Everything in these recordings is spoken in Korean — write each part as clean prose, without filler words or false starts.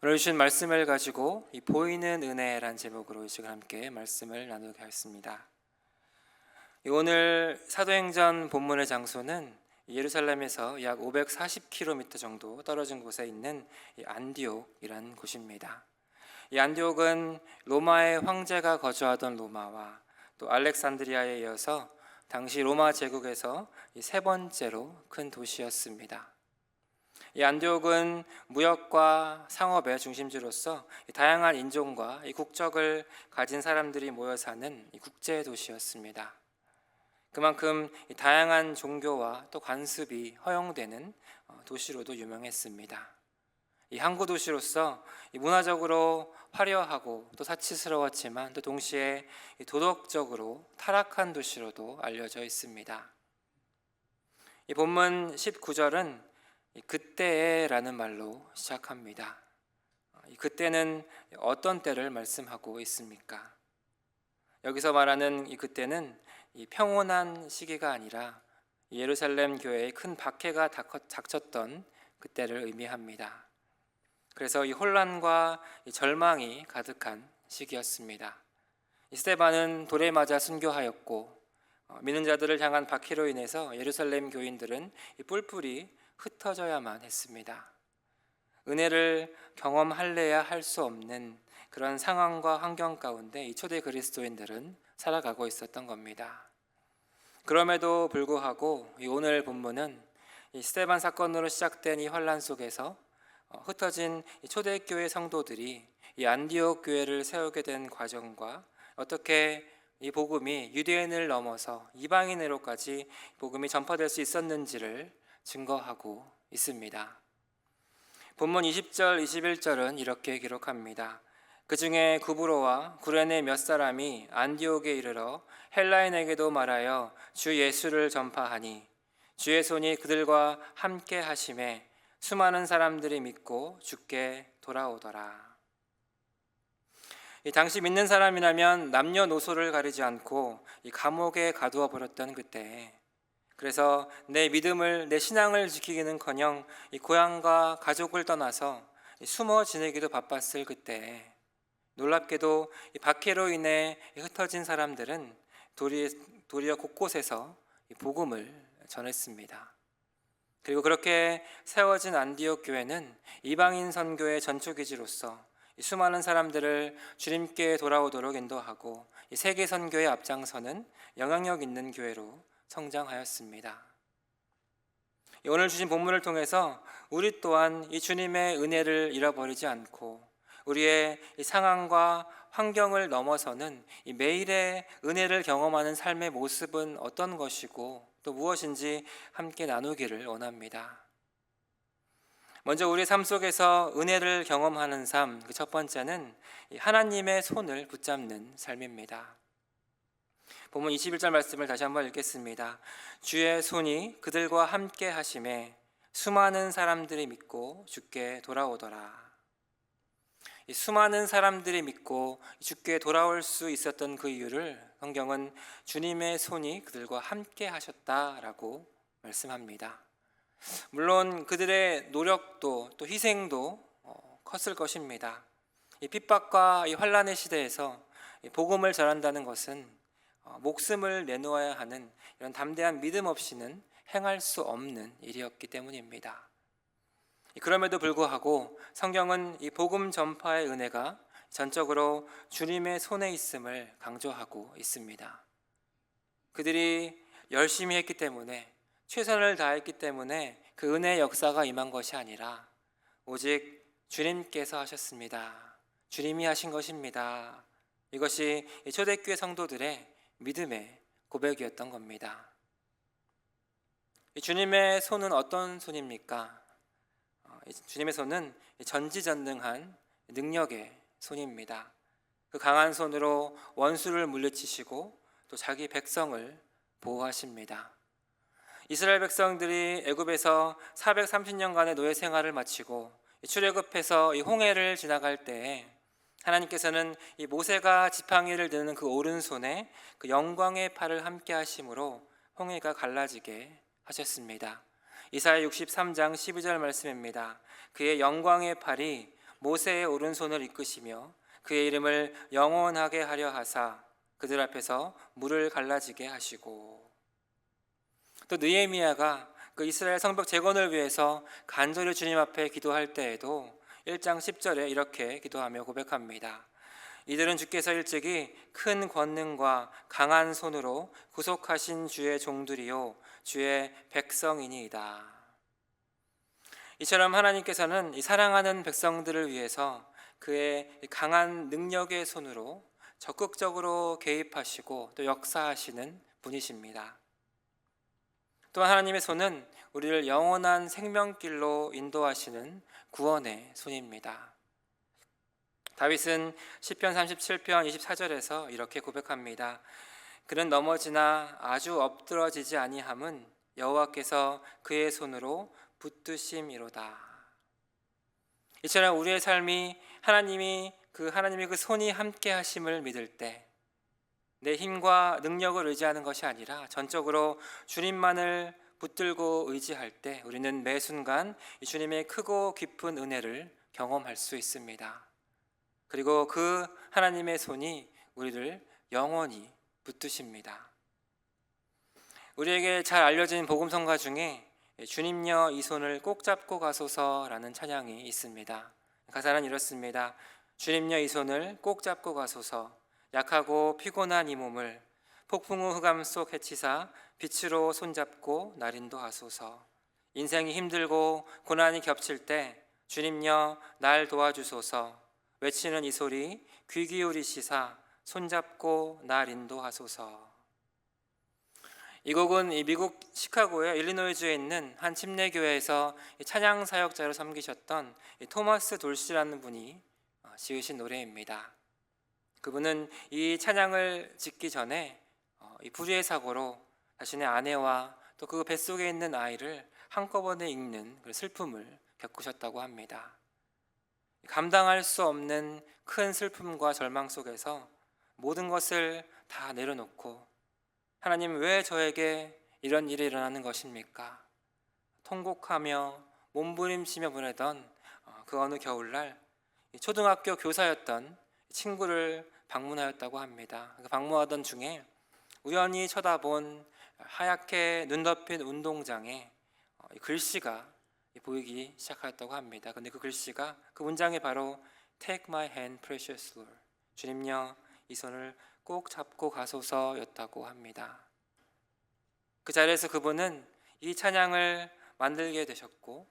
오늘 주신 말씀을 가지고 이 보이는 은혜란 제목으로 이 시간 함께 말씀을 나누게 하겠습니다. 오늘 사도행전 본문의 장소는 예루살렘에서 약 540km 정도 떨어진 곳에 있는 이 안디옥이라는 곳입니다. 이 안디옥은 로마의 황제가 거주하던 로마와 또 알렉산드리아에 이어서 당시 로마 제국에서 세 번째로 큰 도시였습니다. 이 안디옥은 무역과 상업의 중심지로서 다양한 인종과 국적을 가진 사람들이 모여 사는 국제 도시였습니다. 그만큼 다양한 종교와 또 관습이 허용되는 도시로도 유명했습니다. 이 항구 도시로서 문화적으로 화려하고 또 사치스러웠지만 또 동시에 도덕적으로 타락한 도시로도 알려져 있습니다. 이 본문 19절은 그때라는 말로 시작합니다. 이 그때는 어떤 때를 말씀하고 있습니까? 여기서 말하는 이 그때는 이 평온한 시기가 아니라 예루살렘 교회에 큰 박해가 닥쳤던 그때를 의미합니다. 그래서 이 혼란과 이 절망이 가득한 시기였습니다. 이 스데반은 돌에 맞아 순교하였고 믿는 자들을 향한 박해로 인해서 예루살렘 교인들은 이 뿔뿔이 흩어져야만 했습니다. 은혜를 경험할래야 할 수 없는 그런 상황과 환경 가운데 이 초대 그리스도인들은 살아가고 있었던 겁니다. 그럼에도 불구하고 이 오늘 본문은 이 스데반 사건으로 시작된 이 환란 속에서 흩어진 이 초대교회 성도들이 이 안디옥 교회를 세우게 된 과정과 어떻게 이 복음이 유대인을 넘어서 이방인으로까지 복음이 전파될 수 있었는지를 증거하고 있습니다. 본문 20절, 21절은 이렇게 기록합니다. 그 중에 구브로와 구레네 몇 사람이 안디옥에 이르러 헬라인에게도 말하여 주 예수를 전파하니 주의 손이 그들과 함께 하심에 수많은 사람들이 믿고 주께 돌아오더라. 이 당시 믿는 사람이라면 남녀노소를 가리지 않고 이 감옥에 가두어 버렸던 그때, 그래서 내 믿음을, 내 신앙을 지키기는커녕 이 고향과 가족을 떠나서 숨어 지내기도 바빴을 그때, 놀랍게도 이 박해로 인해 흩어진 사람들은 도리어 곳곳에서 이 복음을 전했습니다. 그리고 그렇게 세워진 안디옥 교회는 이방인 선교의 전초기지로서 이 수많은 사람들을 주님께 돌아오도록 인도하고 이 세계 선교에 앞장서는 영향력 있는 교회로 성장하였습니다. 오늘 주신 본문을 통해서 우리 또한 이 주님의 은혜를 잃어버리지 않고 우리의 이 상황과 환경을 넘어서는 이 매일의 은혜를 경험하는 삶의 모습은 어떤 것이고 또 무엇인지 함께 나누기를 원합니다. 먼저 우리 삶 속에서 은혜를 경험하는 삶, 그 첫 번째는 하나님의 손을 붙잡는 삶입니다. 본문 21절 말씀을 다시 한번 읽겠습니다. 주의 손이 그들과 함께 하심에 수많은 사람들이 믿고 주께 돌아오더라. 이 수많은 사람들이 믿고 주께 돌아올 수 있었던 그 이유를 성경은 주님의 손이 그들과 함께 하셨다라고 말씀합니다. 물론 그들의 노력도 또 희생도 컸을 것입니다. 이 핍박과 이 환난의 시대에서 복음을 전한다는 것은 목숨을 내놓아야 하는 이런 담대한 믿음 없이는 행할 수 없는 일이었기 때문입니다. 그럼에도 불구하고 성경은 이 복음 전파의 은혜가 전적으로 주님의 손에 있음을 강조하고 있습니다. 그들이 열심히 했기 때문에, 최선을 다했기 때문에 그 은혜의 역사가 임한 것이 아니라 오직 주님께서 하셨습니다. 주님이 하신 것입니다. 이것이 초대교회 성도들의 믿음의 고백이었던 겁니다. 주님의 손은 어떤 손입니까? 주님의 손은 전지전능한 능력의 손입니다. 그 강한 손으로 원수를 물리치시고 또 자기 백성을 보호하십니다. 이스라엘 백성들이 애굽에서 430년간의 노예 생활을 마치고 출애굽해서 이 홍해를 지나갈 때에 하나님께서는 이 모세가 지팡이를 드는 그 오른손에 그 영광의 팔을 함께 하심으로 홍해가 갈라지게 하셨습니다. 이사야 63장 12절 말씀입니다. 그의 영광의 팔이 모세의 오른손을 이끄시며 그의 이름을 영원하게 하려 하사 그들 앞에서 물을 갈라지게 하시고. 또 느헤미야가 그 이스라엘 성벽 재건을 위해서 간절히 주님 앞에 기도할 때에도 1장 10절에 이렇게 기도하며 고백합니다. 이들은 주께서 일찍이 큰 권능과 강한 손으로 구속하신 주의 종들이요 주의 백성이니이다. 이처럼 하나님께서는 이 사랑하는 백성들을 위해서 그의 강한 능력의 손으로 적극적으로 개입하시고 또 역사하시는 분이십니다. 또 하나님의 손은 우리를 영원한 생명길로 인도하시는 구원의 손입니다. 다윗은 시편 37편 24절에서 이렇게 고백합니다. 그는 넘어지나 아주 엎드러지지 아니함은 여호와께서 그의 손으로 붙드심이로다. 이처럼 우리의 삶이 하나님의 그 손이 함께 하심을 믿을 때 내 힘과 능력을 의지하는 것이 아니라 전적으로 주님만을 붙들고 의지할 때 우리는 매 순간 이 주님의 크고 깊은 은혜를 경험할 수 있습니다. 그리고 그 하나님의 손이 우리를 영원히 붙드십니다. 우리에게 잘 알려진 복음성가 중에 주님여 이 손을 꼭 잡고 가소서라는 찬양이 있습니다. 가사는 이렇습니다. 주님여 이 손을 꼭 잡고 가소서 약하고 피곤한 이 몸을 폭풍우 흑암 속 해치사 빛으로 손잡고 날 인도하소서. 인생이 힘들고 고난이 겹칠 때 주님여 날 도와주소서. 외치는 이 소리 귀 기울이시사 손잡고 날 인도하소서. 이 곡은 미국 시카고의 일리노이주에 있는 한 침례교회에서 찬양 사역자로 섬기셨던 토마스 돌시라는 분이 지으신 노래입니다. 그분은 이 찬양을 짓기 전에 이 불의의 사고로 자신의 아내와 또 그 뱃속에 있는 아이를 한꺼번에 잃는 슬픔을 겪으셨다고 합니다. 감당할 수 없는 큰 슬픔과 절망 속에서 모든 것을 다 내려놓고 하나님 왜 저에게 이런 일이 일어나는 것입니까? 통곡하며 몸부림치며 보내던 그 어느 겨울날 초등학교 교사였던 친구를 방문하였다고 합니다. 방문하던 중에 우연히 쳐다본 하얗게 눈 덮인 운동장에 글씨가 보이기 시작하였다고 합니다. 근데 그 글씨가 그 문장이 바로 Take my hand, precious Lord. 주님여 이 손을 꼭 잡고 가소서였다고 합니다. 그 자리에서 그분은 이 찬양을 만들게 되셨고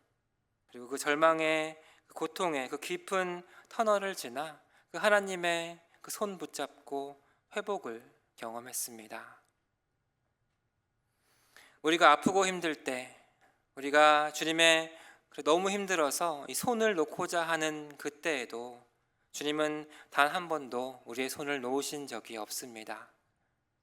그리고 그 절망의 그 고통의 그 깊은 터널을 지나 그 하나님의 그 손 붙잡고 회복을 경험했습니다. 우리가 아프고 힘들 때 우리가 주님의 너무 힘들어서 이 손을 놓고자 하는 그때에도 주님은 단 한 번도 우리의 손을 놓으신 적이 없습니다.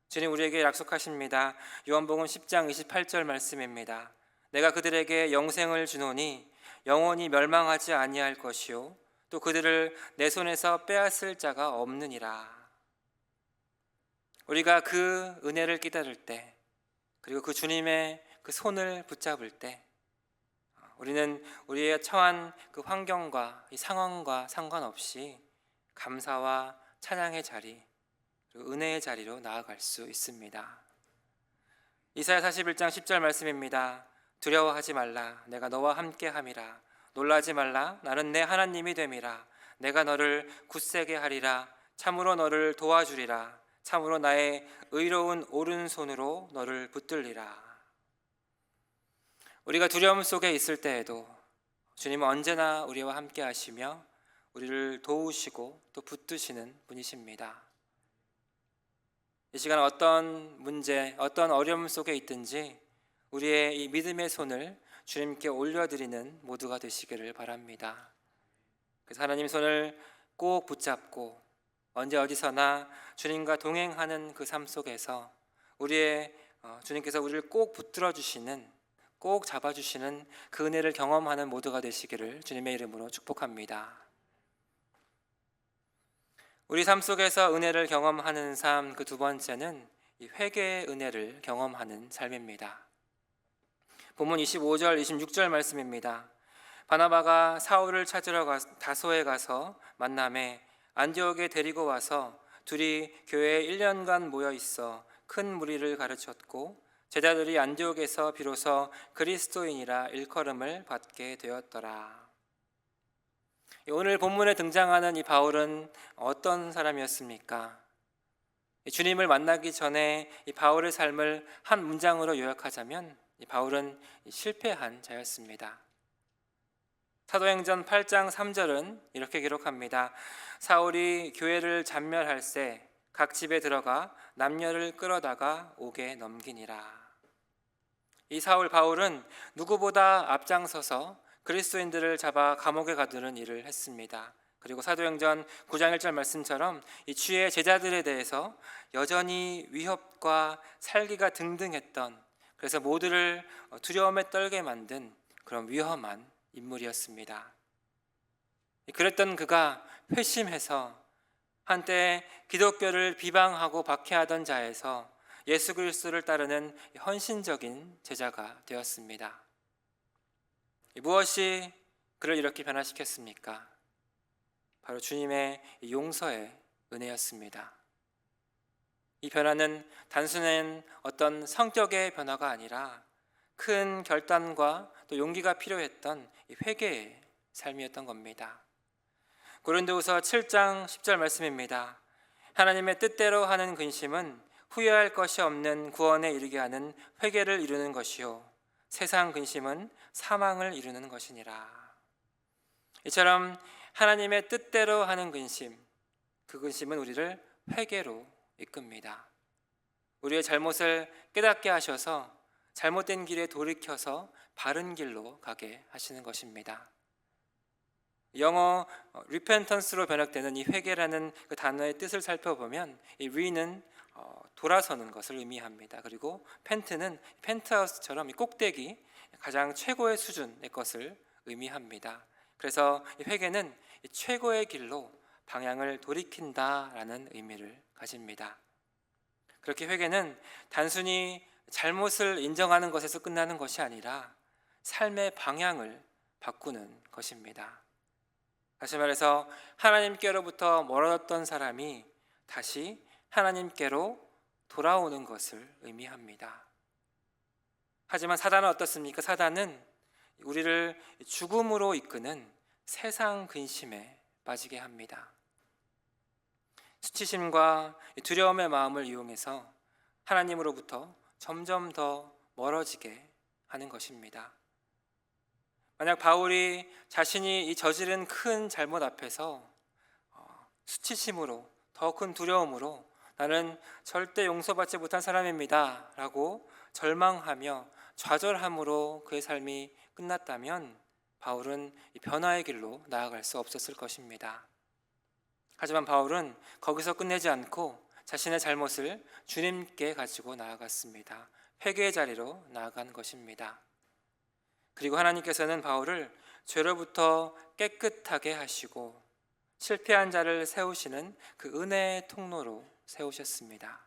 주님 우리에게 약속하십니다. 요한복음 10장 28절 말씀입니다. 내가 그들에게 영생을 주노니 영원히 멸망하지 아니할 것이요 또 그들을 내 손에서 빼앗을 자가 없느니라. 우리가 그 은혜를 깨달을 때 그리고 그 주님의 그 손을 붙잡을 때 우리는 우리의 처한 그 환경과 이 상황과 상관없이 감사와 찬양의 자리 그리고 은혜의 자리로 나아갈 수 있습니다. 이사야 41장 10절 말씀입니다. 두려워하지 말라 내가 너와 함께 함이라. 놀라지 말라 나는 내 하나님이 됨이라. 내가 너를 굳세게 하리라. 참으로 너를 도와주리라. 참으로 나의 의로운 오른손으로 너를 붙들리라. 우리가 두려움 속에 있을 때에도 주님은 언제나 우리와 함께 하시며 우리를 도우시고 또 붙드시는 분이십니다. 이 시간 어떤 문제, 어떤 어려움 속에 있든지 우리의 이 믿음의 손을 주님께 올려드리는 모두가 되시기를 바랍니다. 그래서 하나님 손을 꼭 붙잡고 언제 어디서나 주님과 동행하는 그 삶 속에서 주님께서 우리를 꼭 붙들어 주시는, 꼭 잡아주시는 그 은혜를 경험하는 모두가 되시기를 주님의 이름으로 축복합니다. 우리 삶 속에서 은혜를 경험하는 삶 그 두 번째는 이 회개의 은혜를 경험하는 삶입니다. 본문 25절 26절 말씀입니다. 바나바가 사울을 찾으러 다소에 가서 만남에 안디옥에 데리고 와서 둘이 교회에 1년간 모여 있어 큰 무리를 가르쳤고 제자들이 안디옥에서 비로소 그리스도인이라 일컬음을 받게 되었더라. 오늘 본문에 등장하는 이 바울은 어떤 사람이었습니까? 주님을 만나기 전에 이 바울의 삶을 한 문장으로 요약하자면 이 바울은 실패한 자였습니다. 사도행전 8장 3절은 이렇게 기록합니다. 사울이 교회를 잔멸할새 각 집에 들어가 남녀를 끌어다가 옥에 넘기니라. 이 사울 바울은 누구보다 앞장서서 그리스도인들을 잡아 감옥에 가두는 일을 했습니다. 그리고 사도행전 9장 1절 말씀처럼 이 주의 제자들에 대해서 여전히 위협과 살기가 등등했던, 그래서 모두를 두려움에 떨게 만든 그런 위험한 인물이었습니다. 그랬던 그가 회심해서 한때 기독교를 비방하고 박해하던 자에서 예수 그리스도를 따르는 헌신적인 제자가 되었습니다. 무엇이 그를 이렇게 변화시켰습니까? 바로 주님의 용서의 은혜였습니다. 이 변화는 단순한 어떤 성격의 변화가 아니라 큰 결단과 또 용기가 필요했던 회개의 삶이었던 겁니다. 고린도후서 7장 10절 말씀입니다. 하나님의 뜻대로 하는 근심은 후회할 것이 없는 구원에 이르게 하는 회개를 이루는 것이요 세상 근심은 사망을 이루는 것이니라. 이처럼 하나님의 뜻대로 하는 근심, 그 근심은 우리를 회개로 이끕니다. 우리의 잘못을 깨닫게 하셔서 잘못된 길에 돌이켜서 바른 길로 가게 하시는 것입니다. 영어 repentance로 번역되는 이 회개라는 그 단어의 뜻을 살펴보면 이 re는 돌아서는 것을 의미합니다. 그리고 펜트는 펜트하우스처럼 이 꼭대기 가장 최고의 수준의 것을 의미합니다. 그래서 이 회개는 이 최고의 길로 방향을 돌이킨다라는 의미를 가집니다. 그렇게 회개는 단순히 잘못을 인정하는 것에서 끝나는 것이 아니라 삶의 방향을 바꾸는 것입니다. 다시 말해서 하나님께로부터 멀어졌던 사람이 다시 하나님께로 돌아오는 것을 의미합니다. 하지만 사단은 어떻습니까? 사단은 우리를 죽음으로 이끄는 세상 근심에 빠지게 합니다. 수치심과 두려움의 마음을 이용해서 하나님으로부터 점점 더 멀어지게 하는 것입니다. 만약 바울이 자신이 이 저지른 큰 잘못 앞에서 수치심으로 더 큰 두려움으로 나는 절대 용서받지 못한 사람입니다 라고 절망하며 좌절함으로 그의 삶이 끝났다면 바울은 이 변화의 길로 나아갈 수 없었을 것입니다. 하지만 바울은 거기서 끝내지 않고 자신의 잘못을 주님께 가지고 나아갔습니다. 회개의 자리로 나아간 것입니다. 그리고 하나님께서는 바울을 죄로부터 깨끗하게 하시고 실패한 자를 세우시는 그 은혜의 통로로 세우셨습니다.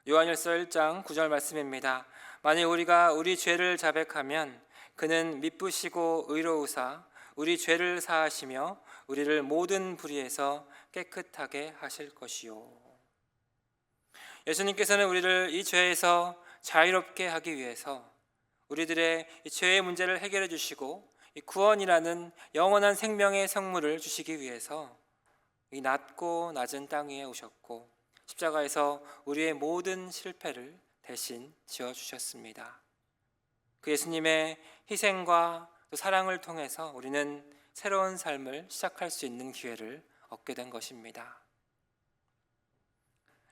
요한일서 1장 9절 말씀입니다. 만일 우리가 우리 죄를 자백하면 그는 미쁘시고 의로우사 우리 죄를 사하시며 우리를 모든 불의에서 깨끗하게 하실 것이요. 예수님께서는 우리를 이 죄에서 자유롭게 하기 위해서 우리들의 이 죄의 문제를 해결해 주시고 이 구원이라는 영원한 생명의 성물을 주시기 위해서 이 낮고 낮은 땅 위에 오셨고 십자가에서 우리의 모든 실패를 대신 지어주셨습니다. 그 예수님의 희생과 또 사랑을 통해서 우리는 새로운 삶을 시작할 수 있는 기회를 얻게 된 것입니다.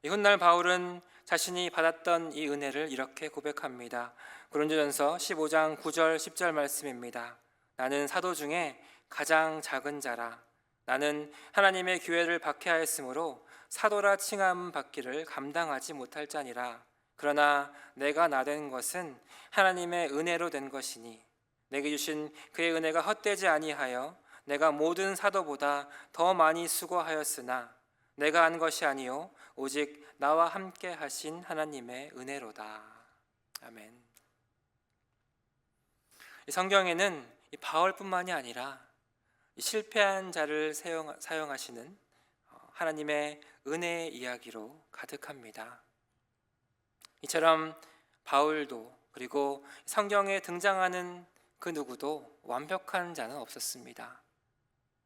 이 훗날 바울은 자신이 받았던 이 은혜를 이렇게 고백합니다. 고린도전서 15장 9절 10절 말씀입니다. 나는 사도 중에 가장 작은 자라. 나는 하나님의 교회를 박해하였으므로 사도라 칭함 받기를 감당하지 못할 자니라. 그러나 내가 나 된 것은 하나님의 은혜로 된 것이니 내게 주신 그의 은혜가 헛되지 아니하여 내가 모든 사도보다 더 많이 수고하였으나 내가 한 것이 아니요 오직 나와 함께 하신 하나님의 은혜로다. 아멘. 성경에는 이 바울뿐만이 아니라 이 실패한 자를 사용하시는 하나님의 은혜의 이야기로 가득합니다. 이처럼 바울도 그리고 성경에 등장하는 그 누구도 완벽한 자는 없었습니다.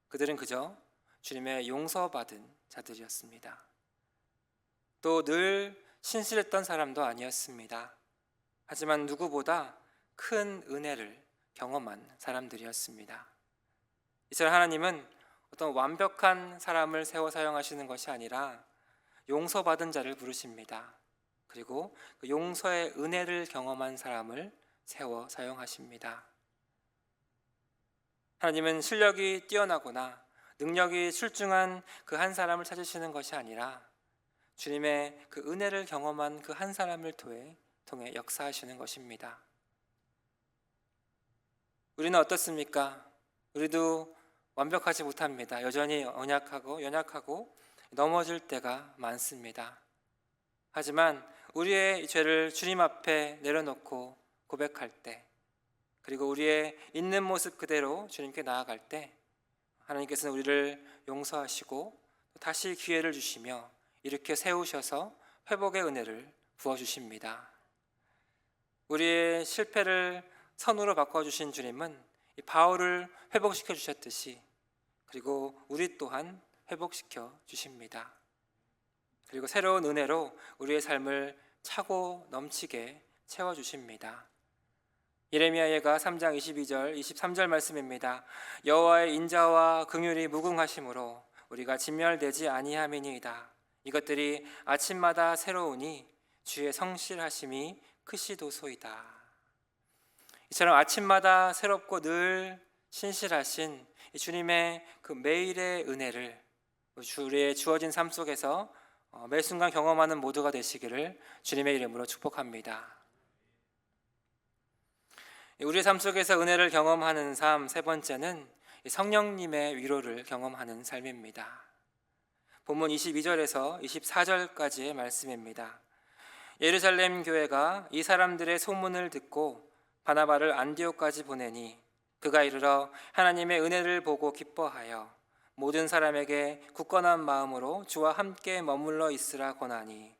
그들은 그저 주님의 용서받은 자들이었습니다. 또 늘 신실했던 사람도 아니었습니다. 하지만 누구보다 큰 은혜를 경험한 사람들이었습니다. 이처럼 하나님은 어떤 완벽한 사람을 세워 사용하시는 것이 아니라 용서받은 자를 부르십니다. 그리고 그 용서의 은혜를 경험한 사람을 세워 사용하십니다. 하나님은 실력이 뛰어나거나 능력이 출중한 그 한 사람을 찾으시는 것이 아니라 주님의 그 은혜를 경험한 그 한 사람을 통해 역사하시는 것입니다. 우리는 어떻습니까? 우리도 완벽하지 못합니다. 여전히 연약하고 넘어질 때가 많습니다. 하지만 우리의 죄를 주님 앞에 내려놓고 고백할 때, 그리고 우리의 있는 모습 그대로 주님께 나아갈 때 하나님께서는 우리를 용서하시고 다시 기회를 주시며 이렇게 세우셔서 회복의 은혜를 부어주십니다. 우리의 실패를 선으로 바꿔주신 주님은 이 바울을 회복시켜 주셨듯이 그리고 우리 또한 회복시켜 주십니다. 그리고 새로운 은혜로 우리의 삶을 차고 넘치게 채워주십니다. 예레미야 예가 3장 22절 23절 말씀입니다. 여호와의 인자와 긍휼이 무궁하심으로 우리가 진멸되지 아니함이니이다. 이것들이 아침마다 새로우니 주의 성실하심이 크시도소이다. 이처럼 아침마다 새롭고 늘 신실하신 주님의 그 매일의 은혜를 우리의 주어진 삶 속에서 매 순간 경험하는 모두가 되시기를 주님의 이름으로 축복합니다. 우리의 삶 속에서 은혜를 경험하는 삶 세 번째는 성령님의 위로를 경험하는 삶입니다. 본문 22절에서 24절까지의 말씀입니다. 예루살렘 교회가 이 사람들의 소문을 듣고 바나바를 안디옥까지 보내니 그가 이르러 하나님의 은혜를 보고 기뻐하여 모든 사람에게 굳건한 마음으로 주와 함께 머물러 있으라 권하니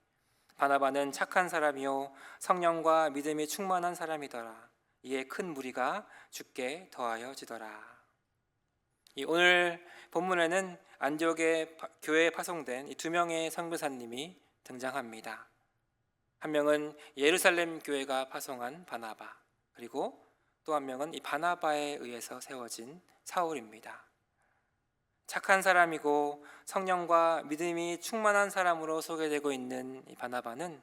바나바는 착한 사람이요 성령과 믿음이 충만한 사람이더라. 이에 큰 무리가 주께 더하여지더라. 오늘 본문에는 안디옥의 교회에 파송된 이 두 명의 선교사님이 등장합니다. 한 명은 예루살렘 교회가 파송한 바나바, 그리고 또 한 명은 이 바나바에 의해서 세워진 사울입니다. 착한 사람이고 성령과 믿음이 충만한 사람으로 소개되고 있는 이 바나바는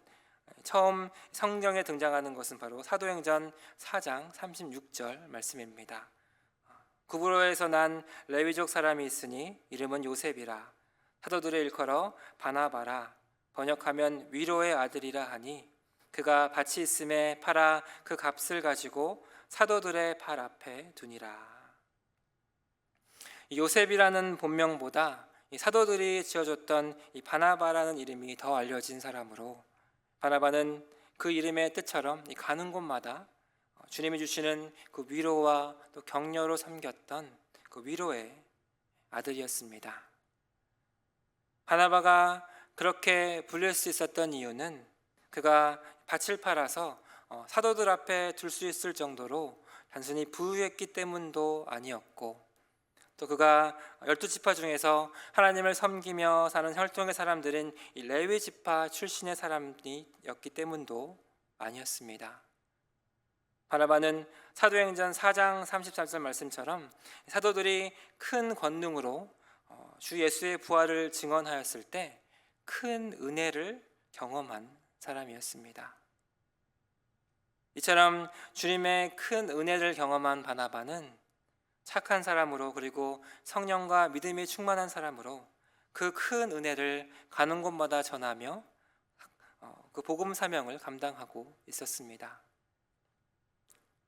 처음 성경에 등장하는 것은 바로 사도행전 4장 36절 말씀입니다. 구브로에서 난 레위족 사람이 있으니 이름은 요셉이라. 사도들의 일컬어 바나바라. 번역하면 위로의 아들이라 하니 그가 밭이 있음에 팔아 그 값을 가지고 사도들의 발 앞에 두니라. 요셉이라는 본명보다 사도들이 지어줬던 이 바나바라는 이름이 더 알려진 사람으로, 바나바는 그 이름의 뜻처럼 가는 곳마다 주님이 주시는 그 위로와 또 격려로 섬겼던 그 위로의 아들이었습니다. 바나바가 그렇게 불릴 수 있었던 이유는 그가 밭을 팔아서 사도들 앞에 둘 수 있을 정도로 단순히 부유했기 때문도 아니었고, 또 그가 12지파 중에서 하나님을 섬기며 사는 혈통의 사람들인 이 레위 지파 출신의 사람이었기 때문도 아니었습니다. 바나바는 사도행전 4장 33절 말씀처럼 사도들이 큰 권능으로 주 예수의 부활을 증언하였을 때 큰 은혜를 경험한 사람이었습니다. 이처럼 주님의 큰 은혜를 경험한 바나바는 착한 사람으로, 그리고 성령과 믿음이 충만한 사람으로 그 큰 은혜를 가는 곳마다 전하며 그 복음 사명을 감당하고 있었습니다.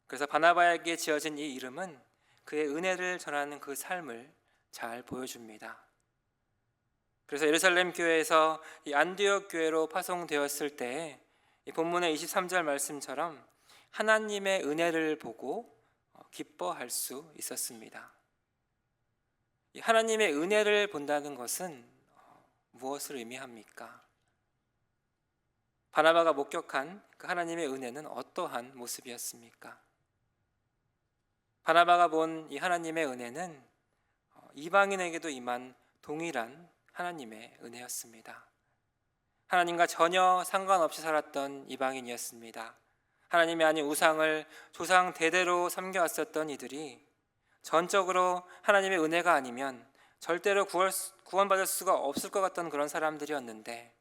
그래서 바나바에게 지어진 이 이름은 그의 은혜를 전하는 그 삶을 잘 보여줍니다. 그래서 예루살렘 교회에서 이 안디옥 교회로 파송되었을 때 이 본문의 23절 말씀처럼 하나님의 은혜를 보고 기뻐할 수 있었습니다. 이 하나님의 은혜를 본다는 것은 무엇을 의미합니까? 바나바가 목격한 그 하나님의 은혜는 어떠한 모습이었습니까? 바나바가 본 이 하나님의 은혜는 이방인에게도 임한 동일한 하나님의 은혜였습니다. 하나님과 전혀 상관없이 살았던 이방인이었습니다. 하나님이 아닌 우상을 조상 대대로 섬겨왔었던 이들이 전적으로 하나님의 은혜가 아니면 절대로 구원받을 수가 없을 것 같던 그런 사람들이었는데,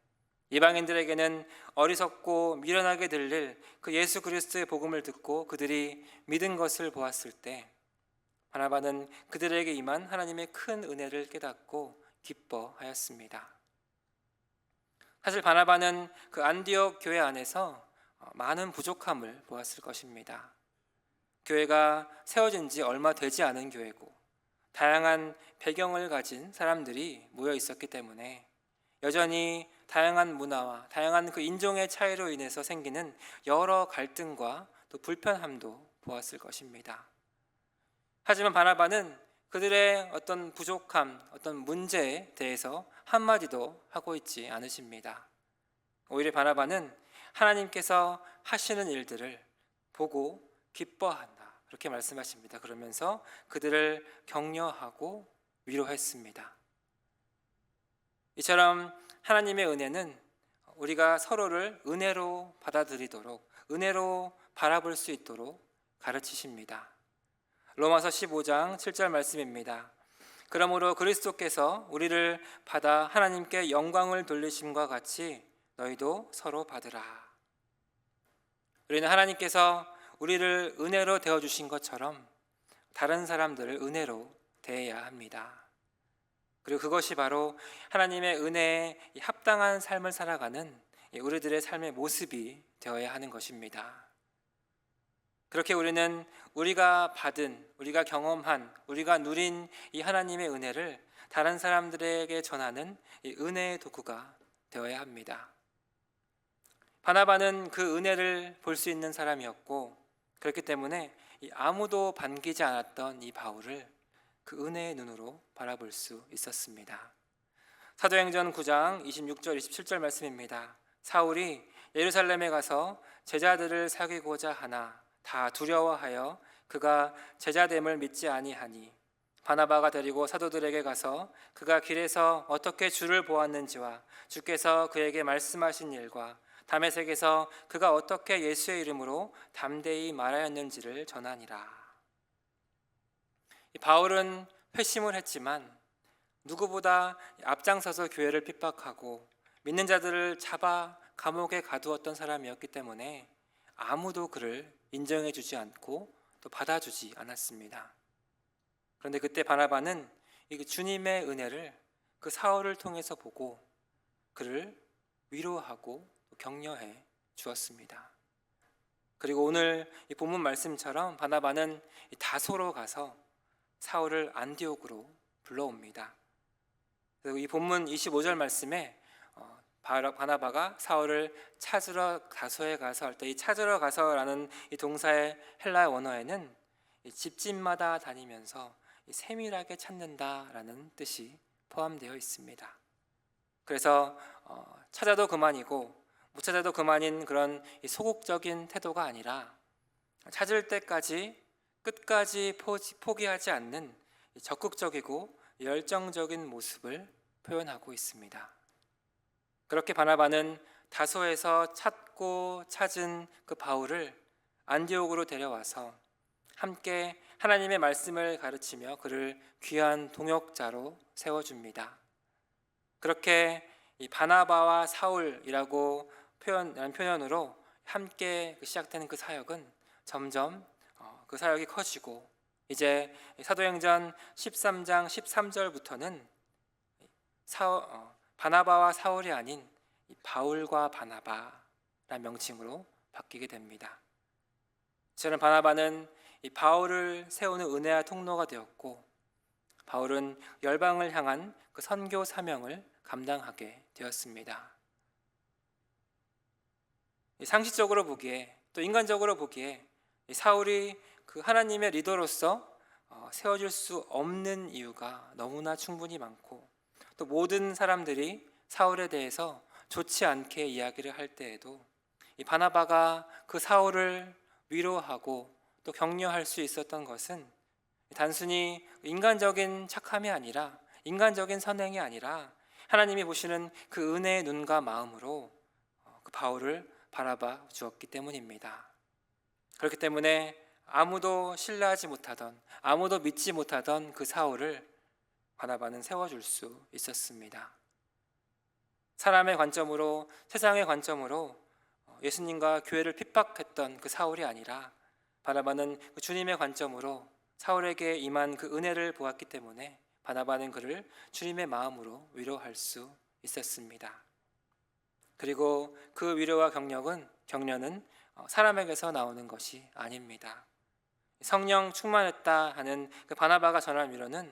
이방인들에게는 어리석고 미련하게 들릴 그 예수 그리스도의 복음을 듣고 그들이 믿은 것을 보았을 때 바나바는 그들에게 임한 하나님의 큰 은혜를 깨닫고 기뻐하였습니다. 사실 바나바는 그 안디옥 교회 안에서 많은 부족함을 보았을 것입니다. 교회가 세워진 지 얼마 되지 않은 교회고 다양한 배경을 가진 사람들이 모여 있었기 때문에 여전히 다양한 문화와 다양한 그 인종의 차이로 인해서 생기는 여러 갈등과 또 불편함도 보았을 것입니다. 하지만 바나바는 그들의 어떤 부족함, 어떤 문제에 대해서 한마디도 하고 있지 않으십니다. 오히려 바나바는 하나님께서 하시는 일들을 보고 기뻐한다, 그렇게 말씀하십니다. 그러면서 그들을 격려하고 위로했습니다. 이처럼 하나님의 은혜는 우리가 서로를 은혜로 받아들이도록, 은혜로 바라볼 수 있도록 가르치십니다. 로마서 15장 7절 말씀입니다. 그러므로 그리스도께서 우리를 받아 하나님께 영광을 돌리심과 같이 너희도 서로 받으라. 우리는 하나님께서 우리를 은혜로 대해주신 것처럼 다른 사람들을 은혜로 대해야 합니다. 그리고 그것이 바로 하나님의 은혜에 합당한 삶을 살아가는 우리들의 삶의 모습이 되어야 하는 것입니다. 그렇게 우리는 우리가 받은, 우리가 경험한, 우리가 누린 이 하나님의 은혜를 다른 사람들에게 전하는 이 은혜의 도구가 되어야 합니다. 바나바는 그 은혜를 볼 수 있는 사람이었고, 그렇기 때문에 아무도 반기지 않았던 이 바울을 그 은혜의 눈으로 바라볼 수 있었습니다. 사도행전 9장 26절 27절 말씀입니다. 사울이 예루살렘에 가서 제자들을 사귀고자 하나 다 두려워하여 그가 제자됨을 믿지 아니하니, 바나바가 데리고 사도들에게 가서 그가 길에서 어떻게 주를 보았는지와 주께서 그에게 말씀하신 일과 다메섹에서 그가 어떻게 예수의 이름으로 담대히 말하였는지를 전하니라. 바울은 회심을 했지만 누구보다 앞장서서 교회를 핍박하고 믿는 자들을 잡아 감옥에 가두었던 사람이었기 때문에 아무도 그를 인정해 주지 않고 또 받아주지 않았습니다. 그런데 그때 바나바는 이 주님의 은혜를 그 사울을 통해서 보고 그를 위로하고 격려해 주었습니다. 그리고 오늘 이 본문 말씀처럼 바나바는 다소로 가서 사울을 안디옥으로 불러옵니다. 그리고 이 본문 25절 말씀에 바나바가 사울을 찾으러 다소에 가서 할 때 이 찾으러 가서라는 이 동사의 헬라 원어에는 집집마다 다니면서 세밀하게 찾는다라는 뜻이 포함되어 있습니다. 그래서 찾아도 그만이고 못 찾아도 그만인 그런 소극적인 태도가 아니라 찾을 때까지 끝까지 포기하지 않는 적극적이고 열정적인 모습을 표현하고 있습니다. 그렇게 바나바는 다소에서 찾고 찾은 그 바울을 안디옥으로 데려와서 함께 하나님의 말씀을 가르치며 그를 귀한 동역자로 세워줍니다. 그렇게 이 바나바와 사울이라고 표현으로 함께 시작되는 그 사역은 점점 그 사역이 커지고 이제 사도행전 13장 13절부터는 바나바와 사울이 아닌 바울과 바나바라는 명칭으로 바뀌게 됩니다. 저는 바나바는 이 바울을 세우는 은혜와 통로가 되었고, 바울은 열방을 향한 그 선교 사명을 감당하게 되었습니다. 상식적으로 보기에 또 인간적으로 보기에 사울이 그 하나님의 리더로서 세워줄 수 없는 이유가 너무나 충분히 많고, 또 모든 사람들이 사울에 대해서 좋지 않게 이야기를 할 때에도 이 바나바가 그 사울을 위로하고 또 격려할 수 있었던 것은 단순히 인간적인 착함이 아니라, 인간적인 선행이 아니라 하나님이 보시는 그 은혜의 눈과 마음으로 그 바울을 바라봐 주었기 때문입니다. 그렇기 때문에 아무도 신뢰하지 못하던, 아무도 믿지 못하던 그 사울을 바나바는 세워줄 수 있었습니다. 사람의 관점으로, 세상의 관점으로 예수님과 교회를 핍박했던 그 사울이 아니라 바나바는 그 주님의 관점으로 사울에게 임한 그 은혜를 보았기 때문에 바나바는 그를 주님의 마음으로 위로할 수 있었습니다. 그리고 그 위로와 격려는 사람에게서 나오는 것이 아닙니다. 성령 충만했다 하는 그 바나바가 전한 위로는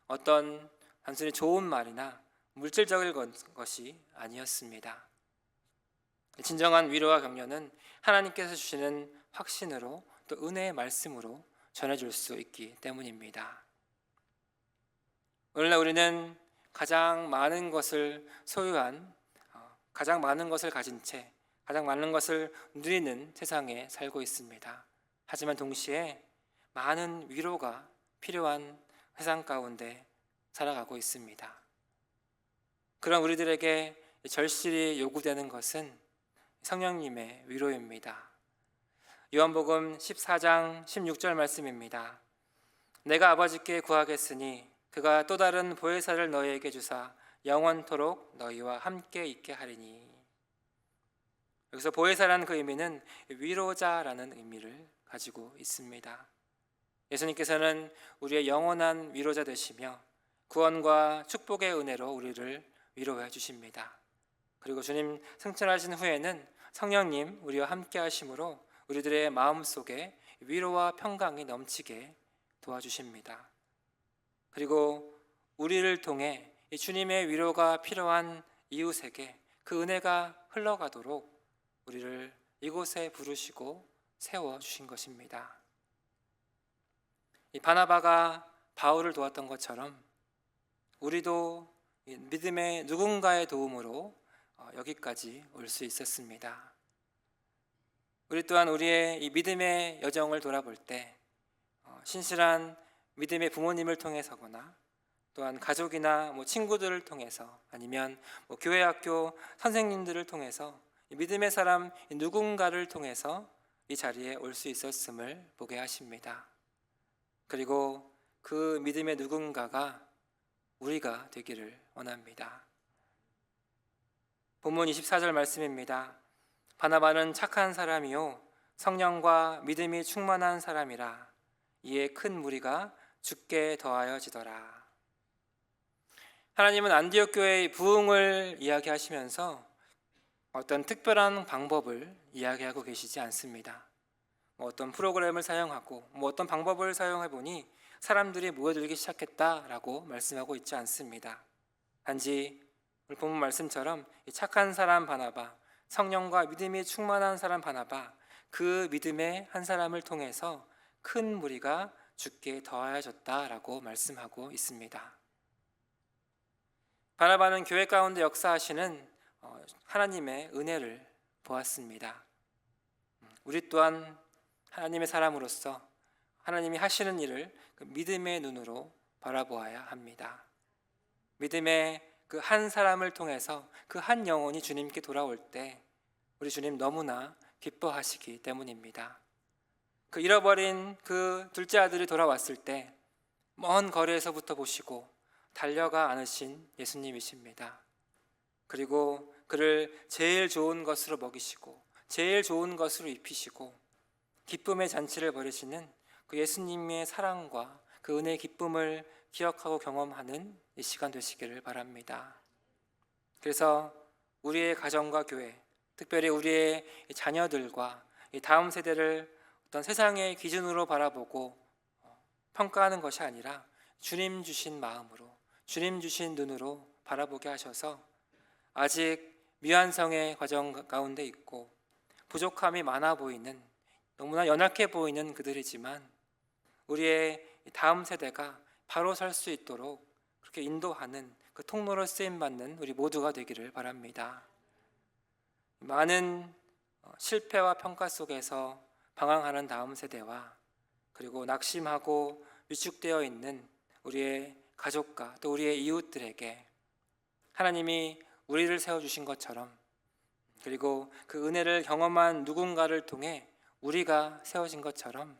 어떤 단순히 좋은 말이나 물질적인 것이 아니었습니다. 진정한 위로와 격려는 하나님께서 주시는 확신으로 또 은혜의 말씀으로 전해줄 수 있기 때문입니다. 오늘날 우리는 가장 많은 것을 소유한, 가장 많은 것을 가진 채 가장 많은 것을 누리는 세상에 살고 있습니다. 하지만 동시에 많은 위로가 필요한 세상 가운데 살아가고 있습니다. 그런 우리들에게 절실히 요구되는 것은 성령님의 위로입니다. 요한복음 14장 16절 말씀입니다. 내가 아버지께 구하겠으니 그가 또 다른 보혜사를 너희에게 주사 영원토록 너희와 함께 있게 하리니. 여기서 보혜사라는 그 의미는 위로자라는 의미를 가지고 있습니다. 예수님께서는 우리의 영원한 위로자 되시며 구원과 축복의 은혜로 우리를 위로해 주십니다. 그리고 주님 승천하신 후에는 성령님 우리와 함께 하심으로 우리들의 마음속에 위로와 평강이 넘치게 도와주십니다. 그리고 우리를 통해 이 주님의 위로가 필요한 이웃에게 그 은혜가 흘러가도록 우리를 이곳에 부르시고 세워주신 것입니다. 이 바나바가 바울을 도왔던 것처럼 우리도 믿음의 누군가의 도움으로 여기까지 올 수 있었습니다. 우리 또한 우리의 이 믿음의 여정을 돌아볼 때 신실한 믿음의 부모님을 통해서거나 또한 가족이나 친구들을 통해서 아니면 교회 학교 선생님들을 통해서 믿음의 사람 누군가를 통해서 이 자리에 올 수 있었음을 보게 하십니다. 그리고 그 믿음의 누군가가 우리가 되기를 원합니다. 본문 24절 말씀입니다. 바나바는 착한 사람이요 성령과 믿음이 충만한 사람이라 이에 큰 무리가 주께 더하여지더라. 하나님은 안디옥 교회의 부흥을 이야기하시면서 어떤 특별한 방법을 이야기하고 계시지 않습니다. 어떤 프로그램을 사용하고 어떤 방법을 사용해 보니 사람들이 모여들기 시작했다라고 말씀하고 있지 않습니다. 단지 오늘 본문 말씀처럼 착한 사람 바나바, 성령과 믿음이 충만한 사람 바나바, 그 믿음의 한 사람을 통해서 큰 무리가 주께 더하여졌다라고 말씀하고 있습니다. 바나바는 교회 가운데 역사하시는 하나님의 은혜를 보았습니다. 우리 또한 하나님의 사람으로서 하나님이 하시는 일을 그 믿음의 눈으로 바라보아야 합니다. 믿음의 그 한 사람을 통해서 그 한 영혼이 주님께 돌아올 때 우리 주님 너무나 기뻐하시기 때문입니다. 그 잃어버린 그 둘째 아들이 돌아왔을 때 먼 거리에서부터 보시고 달려가 안으신 예수님이십니다. 그리고 그를 제일 좋은 것으로 먹이시고 제일 좋은 것으로 입히시고 기쁨의 잔치를 벌이시는 그 예수님의 사랑과 그 은혜의 기쁨을 기억하고 경험하는 이 시간 되시기를 바랍니다. 그래서 우리의 가정과 교회, 특별히 우리의 자녀들과 이 다음 세대를 어떤 세상의 기준으로 바라보고 평가하는 것이 아니라 주님 주신 마음으로, 주님 주신 눈으로 바라보게 하셔서 아직 미완성의 과정 가운데 있고 부족함이 많아 보이는, 너무나 연약해 보이는 그들이지만 우리의 다음 세대가 바로 설 수 있도록 그렇게 인도하는 그 통로로 쓰임받는 우리 모두가 되기를 바랍니다. 많은 실패와 평가 속에서 방황하는 다음 세대와 그리고 낙심하고 위축되어 있는 우리의 가족과 또 우리의 이웃들에게 하나님이 우리를 세워주신 것처럼, 그리고 그 은혜를 경험한 누군가를 통해 우리가 세워진 것처럼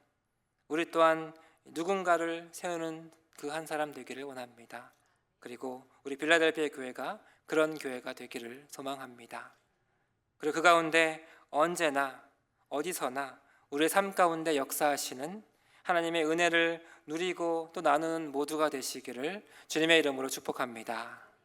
우리 또한 누군가를 세우는 그 한 사람 되기를 원합니다. 그리고 우리 빌라델피아 교회가 그런 교회가 되기를 소망합니다. 그리고 그 가운데 언제나 어디서나 우리의 삶 가운데 역사하시는 하나님의 은혜를 누리고 또 나누는 모두가 되시기를 주님의 이름으로 축복합니다.